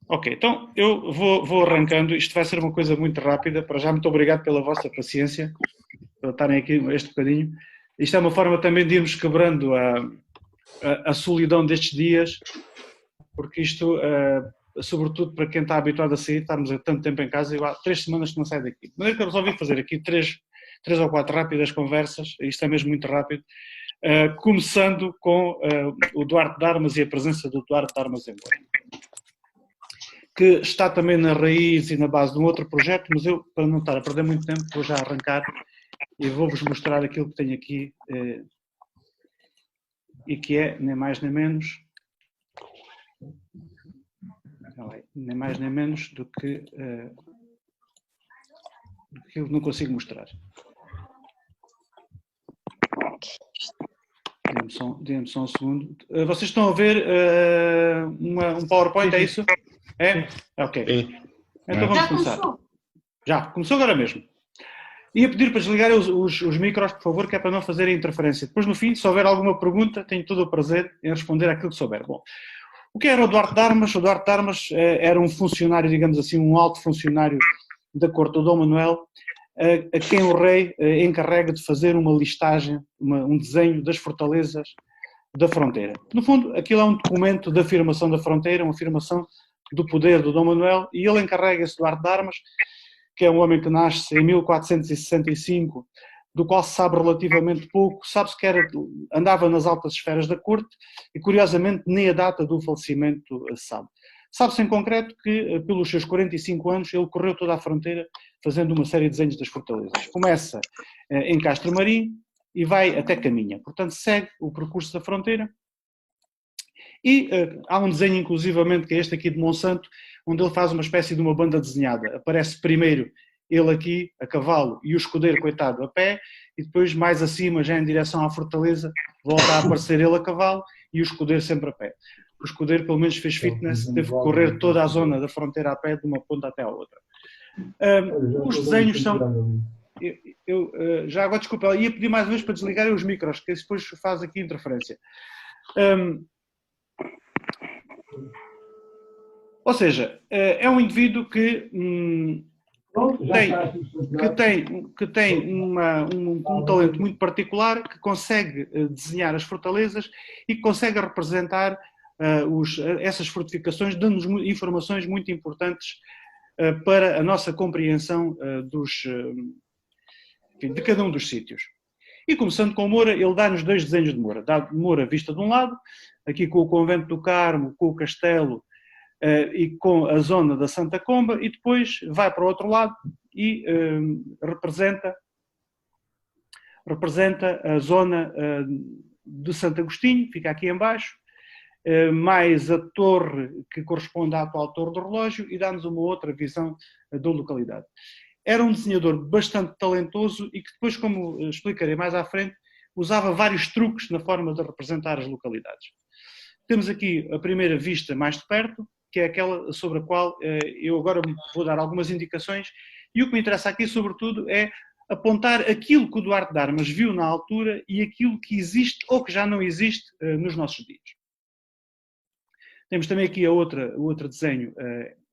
Ok, então eu vou arrancando. Isto vai ser uma coisa muito rápida. Para já, muito obrigado pela vossa paciência, por estarem aqui este bocadinho. Isto é uma forma também de irmos quebrando a solidão destes dias, porque isto, sobretudo para quem está habituado a sair, estarmos há tanto tempo em casa, eu há 3 semanas que não saio daqui. De maneira que eu resolvi fazer aqui três ou quatro rápidas conversas, isto é mesmo muito rápido, começando com o Duarte de Armas e a presença do Duarte de Armas em Belém, que está também na raiz e na base de um outro projeto, mas eu, para não estar a perder muito tempo, vou já arrancar e vou-vos mostrar aquilo que tenho aqui, e que é, nem mais nem menos, do que eu não consigo mostrar. Dê-me só um segundo. Vocês estão a ver um PowerPoint, é isso? É? Ok. Então vamos começar. Já, começou agora mesmo. Ia pedir para desligar os micros, por favor, que é para não fazerem interferência. Depois, no fim, se houver alguma pergunta, tenho todo o prazer em responder àquilo que souber. Bom, o que era o Duarte de Armas? O Duarte de Armas era um funcionário, digamos assim, um alto funcionário da corte do Dom Manuel, a quem o rei encarrega de fazer uma listagem, um desenho das fortalezas da fronteira. No fundo, aquilo é um documento de afirmação da fronteira, uma afirmação do poder do Dom Manuel, e ele encarrega esse Duarte de Armas, que é um homem que nasce em 1465, do qual se sabe relativamente pouco. Sabe-se que andava nas altas esferas da corte e, curiosamente, nem a data do falecimento se sabe. Sabe-se em concreto que, pelos seus 45 anos, ele correu toda a fronteira fazendo uma série de desenhos das fortalezas. Começa em Castro Marim e vai até Caminha. Portanto, segue o percurso da fronteira. E há um desenho, inclusivamente, que é este aqui de Monsanto, onde ele faz uma espécie de uma banda desenhada. Aparece primeiro ele aqui, a cavalo, e o escudeiro, coitado, a pé, e depois, mais acima, já em direção à fortaleza, volta a aparecer ele a cavalo e o escudeiro sempre a pé. O escudeiro, pelo menos, fez fitness, teve que correr toda a zona da fronteira a pé, de uma ponta até à outra. Os desenhos são... já agora, desculpa, ia pedir mais uma vez para desligarem os micros, que depois faz aqui interferência. Ou seja, é um indivíduo que tem um talento muito particular, que consegue desenhar as fortalezas e que consegue representar essas fortificações, dando-nos informações muito importantes para a nossa compreensão de cada um dos sítios. E começando com Moura, ele dá-nos dois desenhos de Moura. Dá Moura vista de um lado, aqui com o Convento do Carmo, com o Castelo, e com a zona da Santa Comba, e depois vai para o outro lado e representa a zona de Santo Agostinho, fica aqui em baixo, mais a torre que corresponde à atual Torre do Relógio, e dá-nos uma outra visão da localidade. Era um desenhador bastante talentoso e que depois, como explicarei mais à frente, usava vários truques na forma de representar as localidades. Temos aqui a primeira vista mais de perto, que é aquela sobre a qual eu agora vou dar algumas indicações, e o que me interessa aqui, sobretudo, é apontar aquilo que o Duarte de Armas viu na altura e aquilo que existe ou que já não existe nos nossos dias. Temos também aqui o outro desenho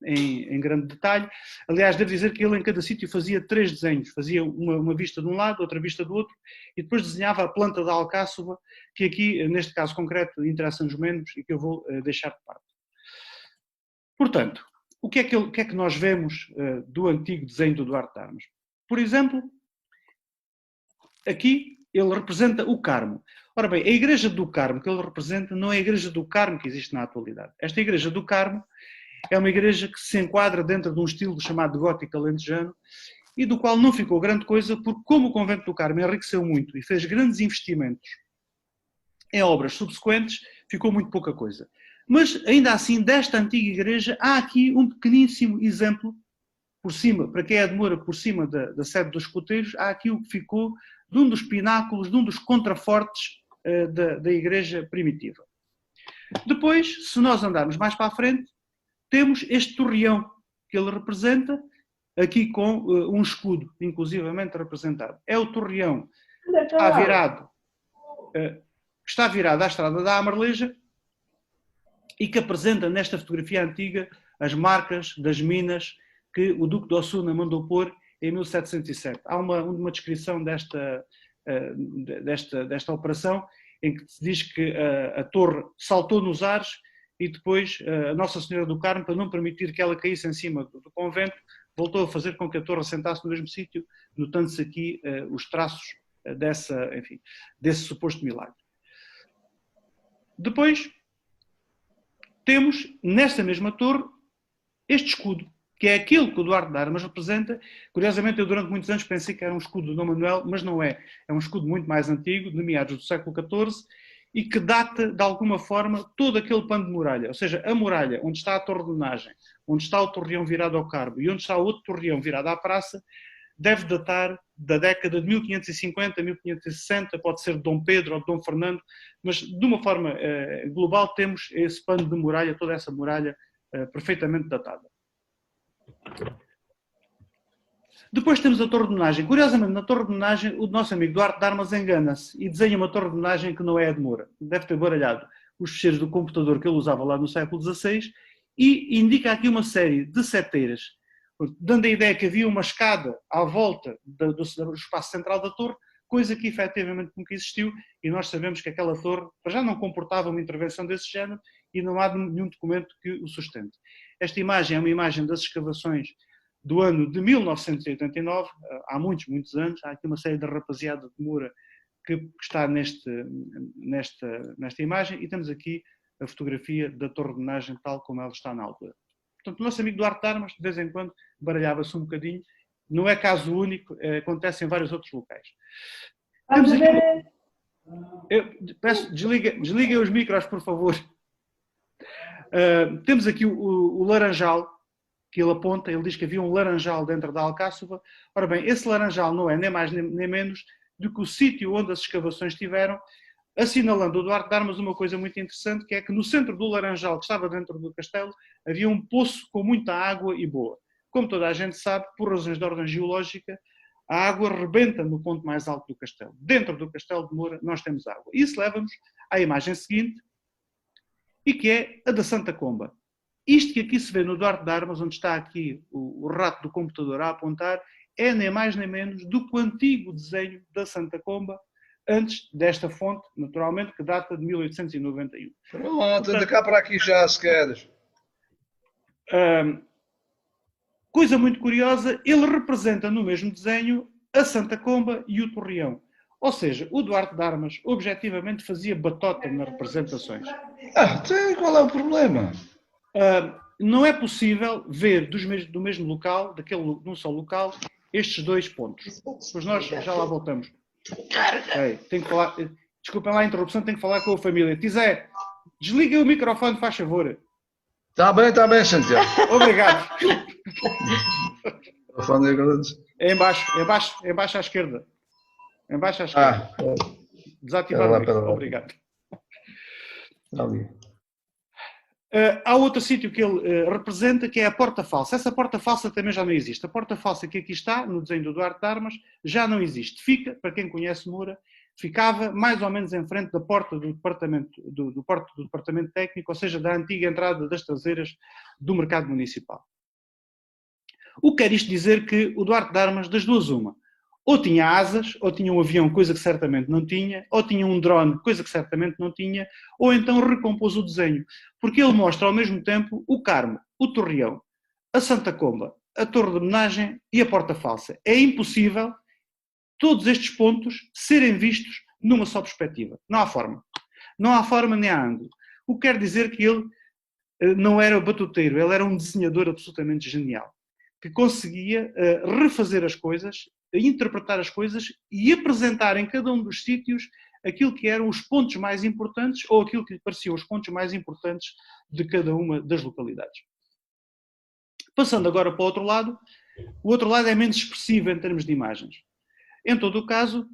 em grande detalhe. Aliás, devo dizer que ele em cada sítio fazia 3 desenhos. Fazia uma vista de um lado, outra vista do outro, e depois desenhava a planta da alcáçova, que aqui, neste caso concreto, interessa-nos menos e que eu vou deixar de parte. Portanto, o que é que nós vemos do antigo desenho do Duarte de Armas? Por exemplo, aqui ele representa o Carmo. Ora bem, a Igreja do Carmo que ele representa não é a Igreja do Carmo que existe na atualidade. Esta Igreja do Carmo é uma igreja que se enquadra dentro de um estilo chamado gótico alentejano e do qual não ficou grande coisa, porque como o Convento do Carmo enriqueceu muito e fez grandes investimentos em obras subsequentes, ficou muito pouca coisa. Mas, ainda assim, desta antiga igreja, há aqui um pequeníssimo exemplo, por cima, para quem é de Moura, por cima da sede dos escoteiros, há aqui o que ficou de um dos pináculos, de um dos contrafortes da igreja primitiva. Depois, se nós andarmos mais para a frente, temos este torreão que ele representa, aqui com um escudo, inclusivamente representado. É o torreão que está virado à estrada da Amarleja e que apresenta nesta fotografia antiga as marcas das minas que o Duque de Osuna mandou pôr em 1707. Há uma descrição desta operação em que se diz que a torre saltou nos ares e depois a Nossa Senhora do Carmo, para não permitir que ela caísse em cima do convento, voltou a fazer com que a torre assentasse no mesmo sítio, notando-se aqui os traços desse suposto milagre. Depois, temos, nesta mesma torre, este escudo, que é aquilo que o Duarte de Armas representa. Curiosamente, eu durante muitos anos pensei que era um escudo do Dom Manuel, mas não é. É um escudo muito mais antigo, de meados do século XIV, e que data, de alguma forma, todo aquele pano de muralha. Ou seja, a muralha, onde está a torre de Menagem, onde está o torreão virado ao Carmo e onde está o outro torreão virado à praça, deve datar da década de 1550, 1560, pode ser de Dom Pedro ou de Dom Fernando, mas de uma forma global temos esse pano de muralha, toda essa muralha perfeitamente datada. Depois temos a Torre de Menagem. Curiosamente, na Torre de Menagem, o nosso amigo Duarte de Armas engana-se e desenha uma Torre de Menagem que não é a de Moura. Deve ter baralhado os ficheiros do computador que ele usava lá no século XVI e indica aqui uma série de seteiras, dando a ideia que havia uma escada à volta do espaço central da torre, coisa que efetivamente nunca existiu, e nós sabemos que aquela torre já não comportava uma intervenção desse género e não há nenhum documento que o sustente. Esta imagem é uma imagem das escavações do ano de 1989, há muitos anos. Há aqui uma série de rapaziada de Moura que está nesta imagem, e temos aqui a fotografia da Torre de Menagem tal como ela está na altura. Portanto, o nosso amigo Duarte de Armas, de vez em quando, baralhava-se um bocadinho. Não é caso único, acontece em vários outros locais. Temos aqui... peço, desliguem os micros, por favor. Temos aqui o laranjal, que ele aponta. Ele diz que havia um laranjal dentro da Alcáçova. Ora bem, esse laranjal não é nem mais nem menos do que o sítio onde as escavações estiveram, assinalando o Duarte de Armas uma coisa muito interessante, que é que no centro do laranjal, que estava dentro do castelo, havia um poço com muita água e boa. Como toda a gente sabe, por razões de ordem geológica, a água rebenta no ponto mais alto do castelo. Dentro do castelo de Moura nós temos água. Isso leva-nos à imagem seguinte, e que é a da Santa Comba. Isto que aqui se vê no Duarte de Armas, onde está aqui o rato do computador a apontar, é nem mais nem menos do que o antigo desenho da Santa Comba, antes desta fonte, naturalmente, que data de 1891. Pronto, anda cá para aqui já, se queres. Coisa muito curiosa, ele representa no mesmo desenho a Santa Comba e o Torreão. Ou seja, o Duarte de Armas objetivamente fazia batota nas representações. Qual é o problema? Não é possível ver do mesmo local, num só local, estes dois pontos. Pois nós já lá voltamos. Tenho que falar, desculpem lá a interrupção, tenho que falar com a família. Tizé, desliga o microfone, faz favor. Está bem, Santiago. Obrigado. É embaixo à esquerda. Embaixo à esquerda. Desativar o microfone. Obrigado. Há outro sítio que ele representa, que é a porta falsa. Essa porta falsa também já não existe. A porta falsa que aqui está, no desenho do Duarte de Armas, já não existe. Fica, para quem conhece Moura, ficava mais ou menos em frente da porta do departamento técnico, ou seja, da antiga entrada das traseiras do mercado municipal. O que quer isto dizer? Que o Duarte de Armas, das duas uma, ou tinha asas, ou tinha um avião, coisa que certamente não tinha, ou tinha um drone, coisa que certamente não tinha, ou então recompôs o desenho, porque ele mostra ao mesmo tempo o Carmo, o Torreão, a Santa Comba, a Torre de Menagem e a Porta Falsa. É impossível todos estes pontos serem vistos numa só perspectiva. Não há forma. Não há forma nem há ângulo. O que quer dizer que ele não era batuteiro, ele era um desenhador absolutamente genial, que conseguia refazer as coisas, interpretar as coisas e apresentar em cada um dos sítios aquilo que eram os pontos mais importantes ou aquilo que lhe pareciam os pontos mais importantes de cada uma das localidades. Passando agora para o outro lado é menos expressivo em termos de imagens. Em todo o caso,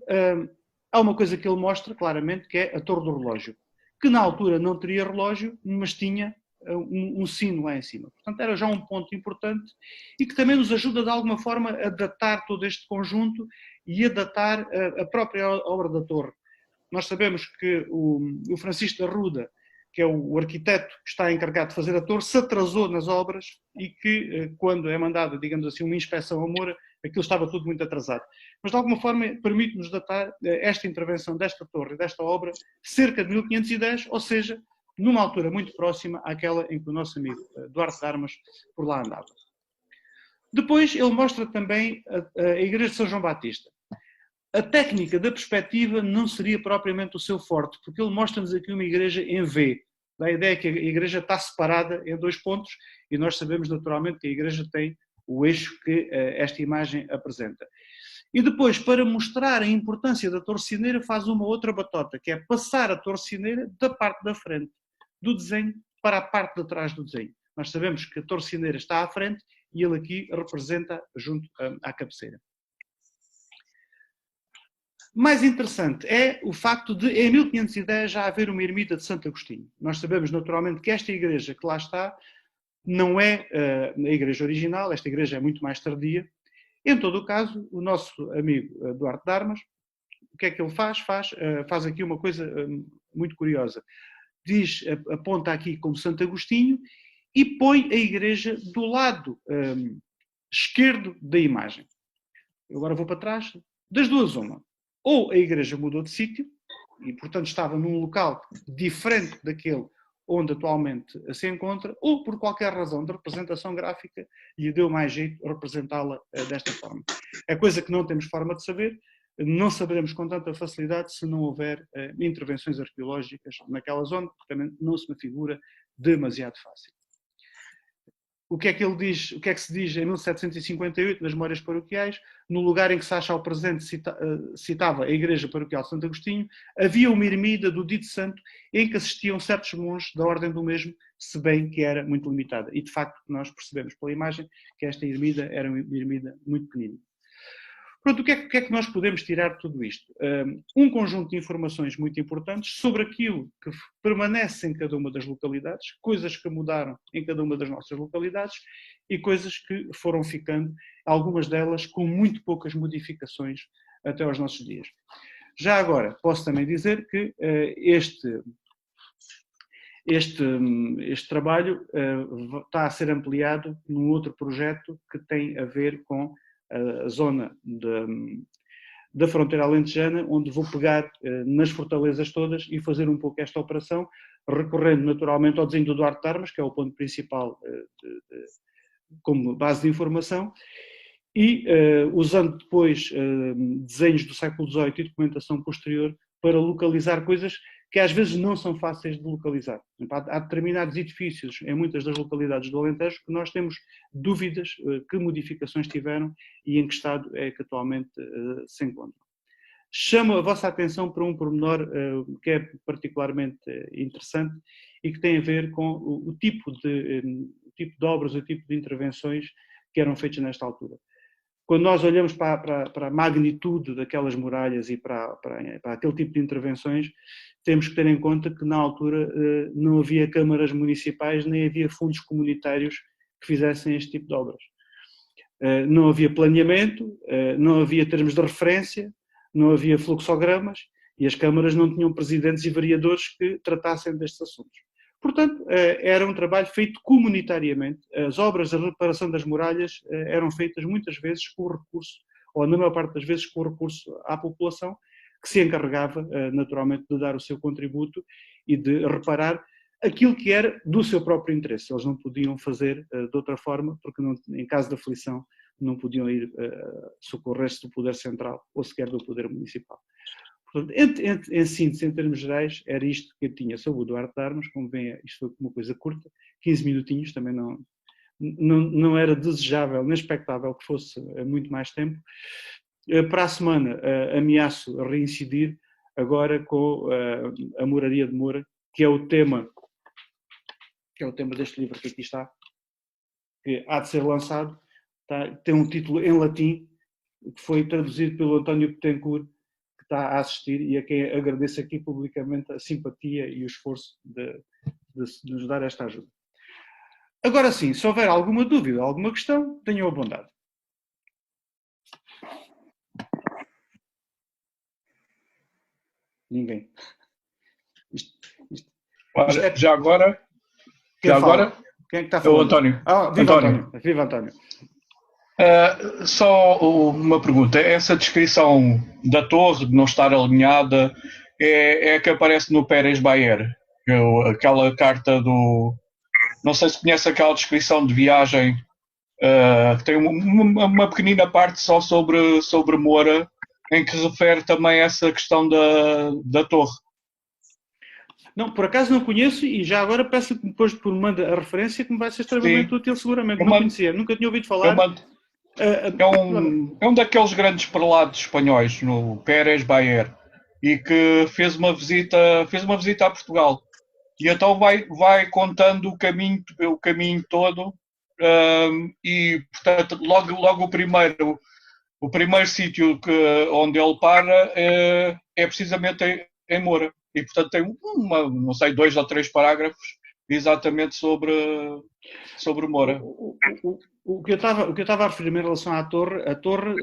há uma coisa que ele mostra claramente, que é a Torre do Relógio, que na altura não teria relógio, mas tinha um sino lá em cima. Portanto, era já um ponto importante e que também nos ajuda de alguma forma a datar todo este conjunto e a datar a própria obra da torre. Nós sabemos que o Francisco da Ruda que é o arquiteto que está encarregado de fazer a torre, se atrasou nas obras e que, quando é mandada, digamos assim, uma inspeção a Moura, aquilo estava tudo muito atrasado. Mas, de alguma forma, permite-nos datar esta intervenção desta torre e desta obra cerca de 1510, ou seja, numa altura muito próxima àquela em que o nosso amigo Duarte de Armas por lá andava. Depois, ele mostra também a Igreja de São João Batista. A técnica da perspectiva não seria propriamente o seu forte, porque ele mostra-nos aqui uma igreja em V. Dá a ideia que a igreja está separada em 2 pontos e nós sabemos naturalmente que a igreja tem o eixo que esta imagem apresenta. E depois, para mostrar a importância da torcineira, faz uma outra batota, que é passar a torcineira da parte da frente do desenho para a parte de trás do desenho. Nós sabemos que a torcineira está à frente e ele aqui representa junto à cabeceira. Mais interessante é o facto de, em 1510, já haver uma ermita de Santo Agostinho. Nós sabemos, naturalmente, que esta igreja que lá está não é a igreja original, esta igreja é muito mais tardia. Em todo o caso, o nosso amigo Duarte de Armas, o que é que ele faz? Faz aqui uma coisa muito curiosa. Aponta aqui como Santo Agostinho e põe a igreja do lado esquerdo da imagem. Eu agora vou para trás. Das duas, uma. Ou a igreja mudou de sítio e, portanto, estava num local diferente daquele onde atualmente se encontra, ou por qualquer razão de representação gráfica lhe deu mais jeito representá-la desta forma. É coisa que não temos forma de saber, não saberemos com tanta facilidade se não houver intervenções arqueológicas naquela zona, porque também não se me figura demasiado fácil. O que é que ele diz, o que é que se diz em 1758 nas Memórias Paroquiais? No lugar em que se acha ao presente, citava a Igreja Paroquial de Santo Agostinho, havia uma ermida do dito santo em que assistiam certos monges da ordem do mesmo, se bem que era muito limitada. E de facto nós percebemos pela imagem que esta ermida era uma ermida muito pequenina. Pronto, o que é que nós podemos tirar de tudo isto? Um conjunto de informações muito importantes sobre aquilo que permanece em cada uma das localidades, coisas que mudaram em cada uma das nossas localidades e coisas que foram ficando, algumas delas com muito poucas modificações até aos nossos dias. Já agora, posso também dizer que este trabalho está a ser ampliado num outro projeto que tem a ver com a zona da fronteira alentejana, onde vou pegar nas fortalezas todas e fazer um pouco esta operação, recorrendo naturalmente ao desenho do Duarte de Armas, que é o ponto principal como base de informação, e usando depois desenhos do século XVIII e documentação posterior para localizar coisas que às vezes não são fáceis de localizar. Há determinados edifícios em muitas das localidades do Alentejo que nós temos dúvidas que modificações tiveram e em que estado é que atualmente se encontram. Chamo a vossa atenção para um pormenor que é particularmente interessante e que tem a ver com o tipo de obras, o tipo de intervenções que eram feitas nesta altura. Quando nós olhamos para a magnitude daquelas muralhas e para aquele tipo de intervenções, temos que ter em conta que na altura não havia câmaras municipais nem havia fundos comunitários que fizessem este tipo de obras. Não havia planeamento, não havia termos de referência, não havia fluxogramas e as câmaras não tinham presidentes e vereadores que tratassem destes assuntos. Portanto, era um trabalho feito comunitariamente. As obras de reparação das muralhas eram feitas muitas vezes com o recurso, ou na maior parte das vezes com o recurso à população, que se encarregava naturalmente de dar o seu contributo e de reparar aquilo que era do seu próprio interesse. Eles não podiam fazer de outra forma, porque não, em caso de aflição não podiam ir socorrer-se do poder central ou sequer do poder municipal. Portanto, em síntese, em termos gerais, era isto que eu tinha sobre o Duarte de Armas. Como veem, isto foi uma coisa curta, 15 minutinhos, também não era desejável nem expectável que fosse muito mais tempo. Para a semana ameaço reincidir agora com a Moraria de Moura, que é o tema deste livro que aqui está, que há de ser lançado, tem um título em latim, que foi traduzido pelo António Betancourt, que está a assistir e a quem agradeço aqui publicamente a simpatia e o esforço de nos dar esta ajuda. Agora sim, se houver alguma dúvida, alguma questão, tenham a bondade. Ninguém. Olha, já agora... Quem é que está a falar? O António. Viva António. Viva António. Só uma pergunta. Essa descrição da torre de não estar alinhada é a que aparece no Pérez Bayer. Aquela carta do... Não sei se conhece aquela descrição de viagem que tem uma pequenina parte só sobre Moura, em que refere também essa questão da torre. Não, por acaso não conheço e já agora peço que depois me mande a referência, que me vai ser extremamente útil seguramente. Não conhecia, nunca tinha ouvido falar. É um daqueles grandes prelados espanhóis, no Pérez Bayer, e que fez uma visita a Portugal. E então vai contando o caminho todo, e portanto logo o primeiro sítio onde ele para é precisamente em Moura. E portanto tem não sei, 2 ou 3 parágrafos exatamente sobre Moura. O que eu estava a referir em relação à torre, a torre,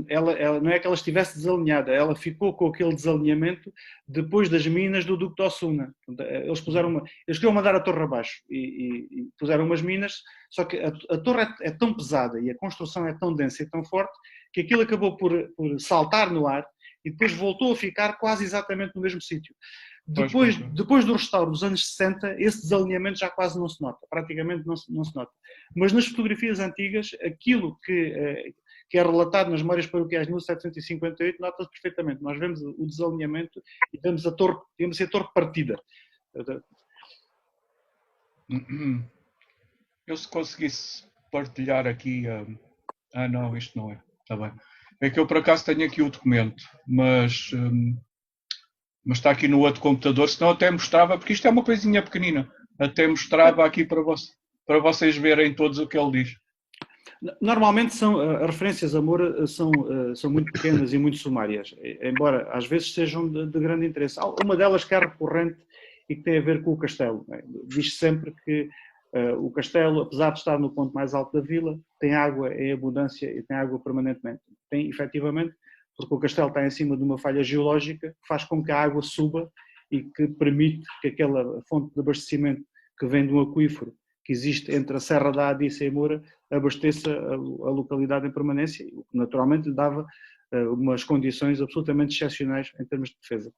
ela não é que ela estivesse desalinhada, ela ficou com aquele desalinhamento depois das minas do Duque de Osuna. Eles queriam mandar a torre abaixo e puseram umas minas, só que a torre é tão pesada e a construção é tão densa e tão forte que aquilo acabou por saltar no ar e depois voltou a ficar quase exatamente no mesmo sítio. Depois do restauro dos anos 60, esse desalinhamento já quase não se nota, praticamente não se nota. Mas nas fotografias antigas, aquilo que é relatado nas memórias paroquiais de 1758 nota-se perfeitamente. Nós vemos o desalinhamento e vemos a torre partida. Eu se conseguisse partilhar aqui... não, isto não é. Está bem. É que eu por acaso tenho aqui o documento, mas está aqui no outro computador, senão até mostrava, porque isto é uma coisinha pequenina, até mostrava aqui para vocês verem todos o que ele diz. Normalmente as referências a Moura são muito pequenas e muito sumárias, embora às vezes sejam de grande interesse. Uma delas que é recorrente e que tem a ver com o castelo. Diz sempre que o castelo, apesar de estar no ponto mais alto da vila, tem água em abundância e tem água permanentemente. Tem, efetivamente, porque o castelo está em cima de uma falha geológica que faz com que a água suba e que permite que aquela fonte de abastecimento que vem de um aquífero que existe entre a Serra da Adiça e Moura abasteça a localidade em permanência, o que naturalmente lhe dava umas condições absolutamente excepcionais em termos de defesa.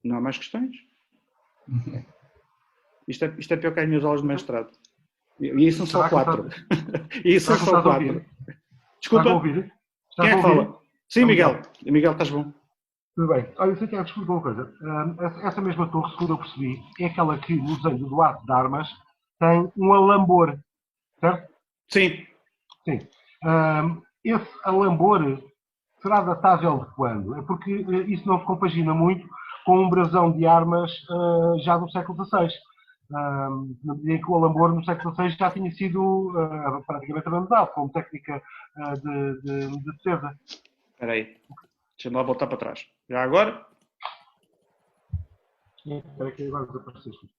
Não há mais questões? Isto é pior que as minhas aulas de mestrado. E isso são só 4. E isso são só 4. Desculpa. Quem é que fala? Sim, Miguel. Miguel, estás bom? Tudo bem. Olha, eu sei que é desculpa uma coisa. Essa mesma torre, segundo eu percebi, é aquela que no desenho do Duarte de Armas tem um alambor, certo? Sim. Sim. Esse alambor será datável de quando? É porque isso não se compagina muito com um brasão de armas já do século XVI. Na medida em que o alambor no século XVI já tinha sido praticamente abandonado como técnica de defesa. Espera aí, deixa-me lá voltar para trás. Já agora? Espera que agora desapareceste.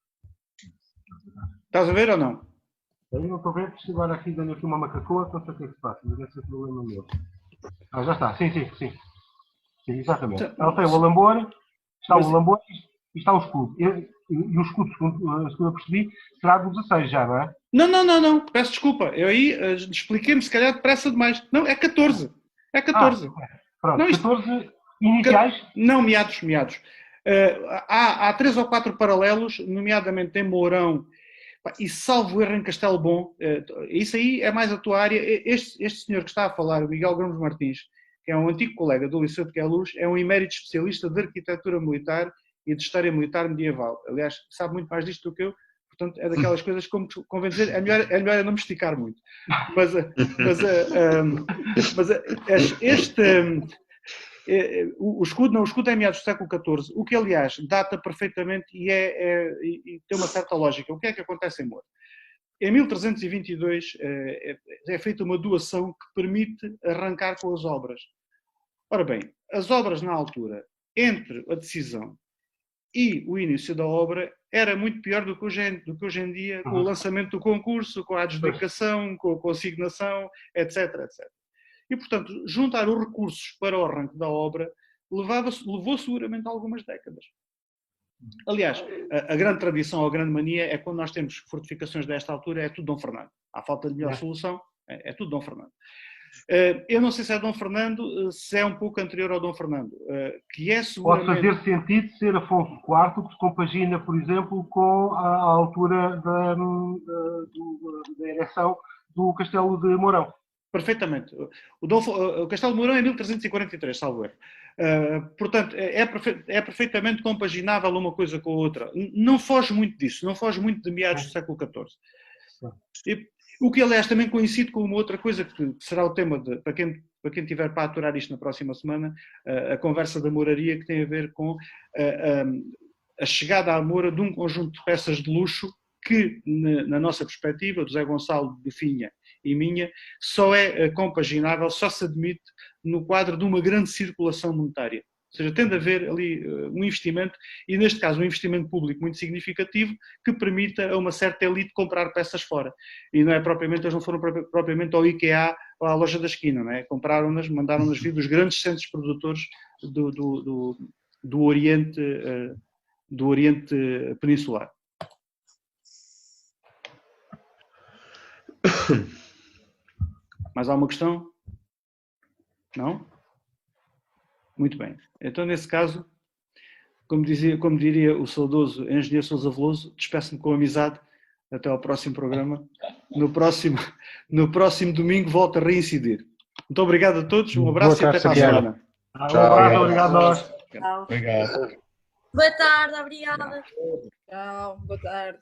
Estás a ver ou não? Eu não estou a ver, porque agora aqui dando aqui uma macacoa, não sei o que é que se passa, mas deve ser problema meu. Já está, sim, exatamente. Ela tem o alambor, está o alambor e está o escudo. E o escudo, segundo eu percebi, será do 16 já, não é? Não. Peço desculpa. Eu aí expliquei-me se calhar depressa demais. Não, é 14. É 14. Pronto, não, 14 iniciais? Não, meados. Há 3 ou 4 paralelos, nomeadamente em Mourão e salvo erro em Castelo Bom. Isso aí é mais a tua área. Este senhor que está a falar, o Miguel Gomes Martins, que é um antigo colega do Liceu de Queluz, é um emérito especialista de arquitetura militar e de história militar medieval. Aliás, sabe muito mais disto do que eu, portanto, é daquelas coisas como convém dizer, é melhor eu não me esticar muito. Mas o escudo é meados do século XIV, o que, aliás, data perfeitamente e tem uma certa lógica. O que é que acontece em Moura? Em 1322 é feita uma doação que permite arrancar com as obras. Ora bem, as obras na altura, entre a decisão e o início da obra, era muito pior do que hoje em dia, com o lançamento do concurso, com a adjudicação, com a consignação, etc. E, portanto, juntar os recursos para o arranque da obra levou seguramente algumas décadas. Aliás, a grande tradição, a grande mania é quando nós temos fortificações desta altura, é tudo Dom Fernando. À falta de melhor solução, é tudo Dom Fernando. Eu não sei se é Dom Fernando, se é um pouco anterior ao Dom Fernando, que é seguramente... Pode fazer sentido ser Afonso IV, que se compagina, por exemplo, com a altura da ereção do Castelo de Mourão. Perfeitamente. O Castelo de Mourão é 1343, salvo erro. Portanto, é perfeitamente compaginável uma coisa com a outra. Não foge muito disso, não foge muito de meados do século XIV. O que, aliás, também coincide com uma outra coisa que será o tema, para quem tiver para aturar isto na próxima semana, a conversa da moraria, que tem a ver com a chegada à Moura de um conjunto de peças de luxo que, na nossa perspectiva, do Zé Gonçalo de Finha e minha, só é compaginável, só se admite no quadro de uma grande circulação monetária. Ou seja, tem de haver ali um investimento, e neste caso um investimento público muito significativo, que permita a uma certa elite comprar peças fora. E não é propriamente, eles não foram propriamente ao IKEA ou à loja da esquina, não é? Compraram-nas, mandaram-nas vir dos grandes centros produtores do Oriente peninsular. Mais alguma questão? Não? Muito bem. Então, nesse caso, como diria o saudoso engenheiro Sousa Veloso, despeço-me com amizade. Até ao próximo programa. No próximo domingo volto a reincidir. Muito obrigado a todos. Um abraço e até para a semana. Um abraço, obrigado a nós. Obrigado. Boa tarde, obrigada. Tchau, boa tarde.